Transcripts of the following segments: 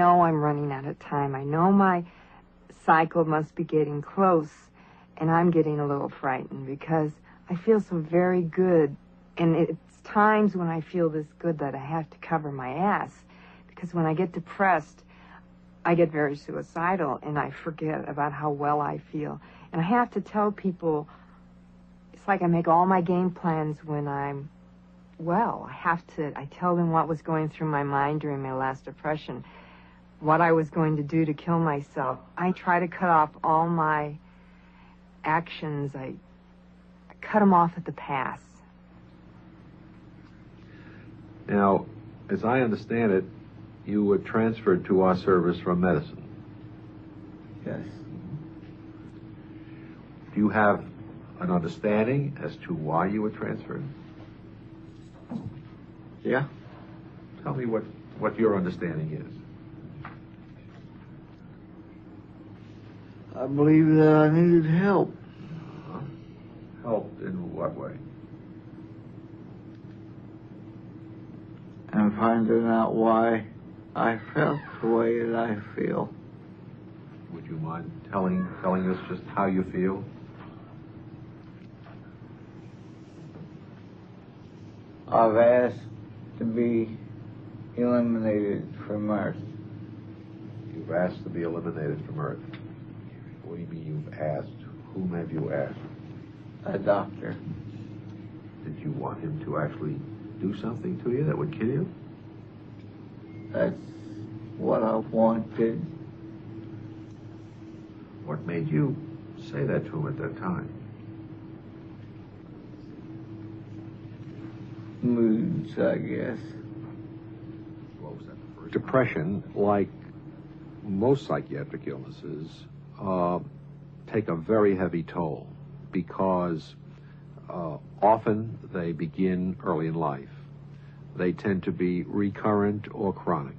know I'm running out of time. I know my cycle must be getting close, and I'm getting a little frightened because I feel so very good. And it's times when I feel this good that I have to cover my ass, because when I get depressed, I get very suicidal, and I forget about how well I feel. And I have to tell people, it's like I make all my game plans when I'm well. I tell them what was going through my mind during my last depression, what I was going to do to kill myself. I try to cut off all my actions. I cut them off at the pass. Now, as I understand it, you were transferred to our service from medicine. Yes. Do you have an understanding as to why you were transferred? Yeah. Tell me what your understanding is. I believe that I needed help. Help in what way? And finding out why I felt the way that I feel. Would you mind telling us just how you feel? I've asked to be eliminated from Earth. You've asked to be eliminated from Earth. What do you mean you've asked? Whom have you asked? A doctor. Did you want him to actually do something to you that would kill you? That's what I wanted. What made you say that to him at that time? Moods, I guess. What was that? The first Depression, like most psychiatric illnesses, take a very heavy toll because often they begin early in life. They tend to be recurrent or chronic.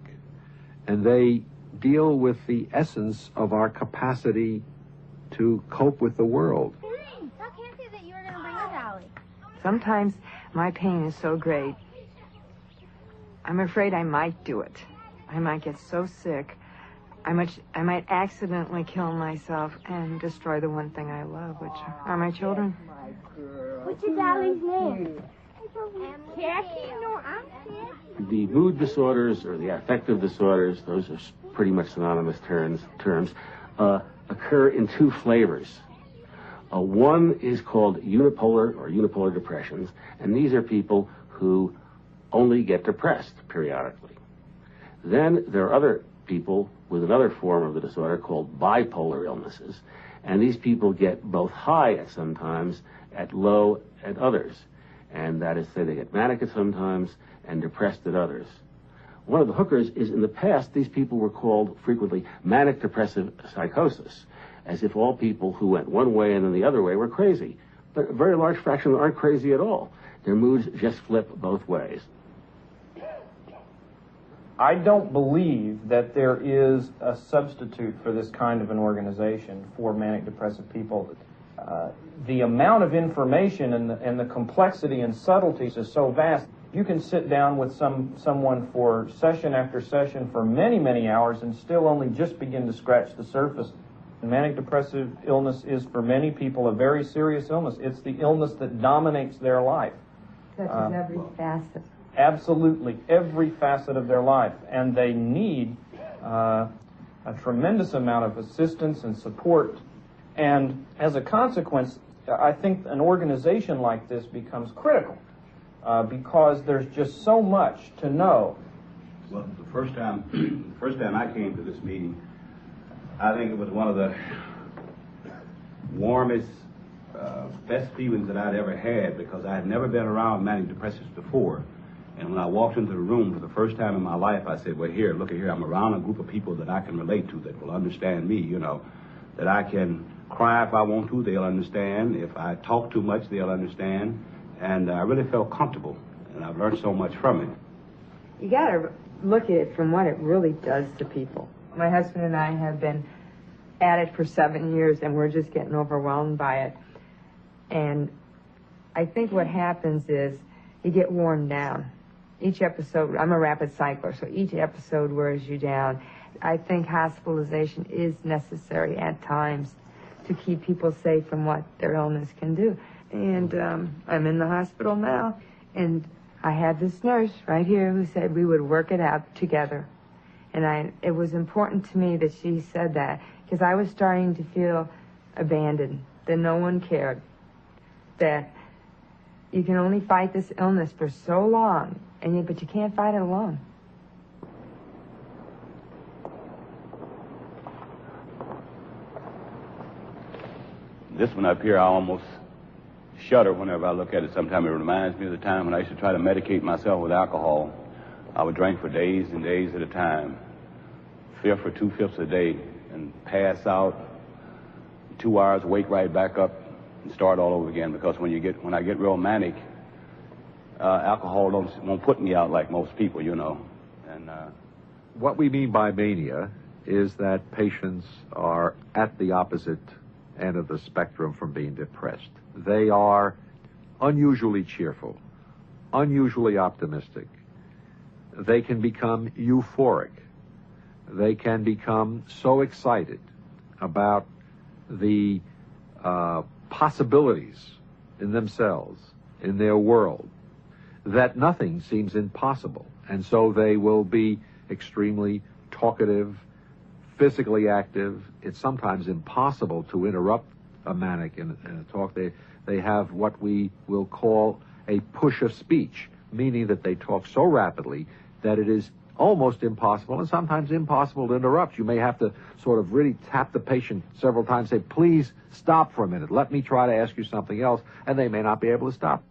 And they deal with the essence of our capacity to cope with the world. Tell Kathy that you were going to bring her dolly. Sometimes my pain is so great, I'm afraid I might do it. I might get so sick, I might accidentally kill myself and destroy the one thing I love, which are my children. What's your dolly's name? Kathy? No, I'm Kathy. The mood disorders or the affective disorders, those are pretty much synonymous terms, occur in two flavors. One is called unipolar depressions, and these are people who only get depressed periodically. Then there are other people with another form of the disorder called bipolar illnesses, and these people get both high at some times, at low at others. And that is to say they get manic at some times and depressed at others. One of the hookers is in the past, these people were called frequently manic depressive psychosis, as if all people who went one way and then the other way were crazy. But a very large fraction aren't crazy at all. Their moods just flip both ways. I don't believe that there is a substitute for this kind of an organization for manic depressive people. The amount of information and the complexity and subtleties is so vast. You can sit down with someone for session after session for many, many hours and still only just begin to scratch the surface. Manic depressive illness is for many people a very serious illness. It's the illness that dominates their life. Touches every facet. Absolutely, every facet of their life. And they need a tremendous amount of assistance and support. And as a consequence, I think an organization like this becomes critical because there's just so much to know. Well, the first time I came to this meeting, I think it was one of the warmest, best feelings that I'd ever had, because I had never been around manic depressives before. And when I walked into the room for the first time in my life, I said, well, here, look at here, I'm around a group of people that I can relate to, that will understand me, you know, that I can cry if I want to, they'll understand. If I talk too much, they'll understand. And I really felt comfortable, and I've learned so much from it. You got to look at it from what it really does to people. My husband and I have been at it for 7 years, and we're just getting overwhelmed by it. And I think what happens is you get worn down. Each episode, I'm a rapid cycler, so each episode wears you down. I think hospitalization is necessary at times to keep people safe from what their illness can do. And I'm in the hospital now, and I had this nurse right here who said we would work it out together. And it was important to me that she said that, because I was starting to feel abandoned, that no one cared, that you can only fight this illness for so long, but you can't fight it alone. This one up here, I almost shudder whenever I look at it. Sometimes it reminds me of the time when I used to try to medicate myself with alcohol. I would drink for days and days at a time, fifth or 2/5 a day, and pass out 2 hours, wake right back up, and start all over again. Because when I get real manic, alcohol won't put me out like most people, you know. And what we mean by mania is that patients are at the opposite end of the spectrum from being depressed. They are unusually cheerful, unusually optimistic. They can become euphoric. They can become so excited about the possibilities in themselves, in their world, that nothing seems impossible. And so they will be extremely talkative, physically active. It's sometimes impossible to interrupt a manic in a talk. They have what we will call a push of speech, meaning that they talk so rapidly that it is almost impossible, and sometimes impossible, to interrupt. You may have to sort of really tap the patient several times, say, please stop for a minute, let me try to ask you something else, and they may not be able to stop.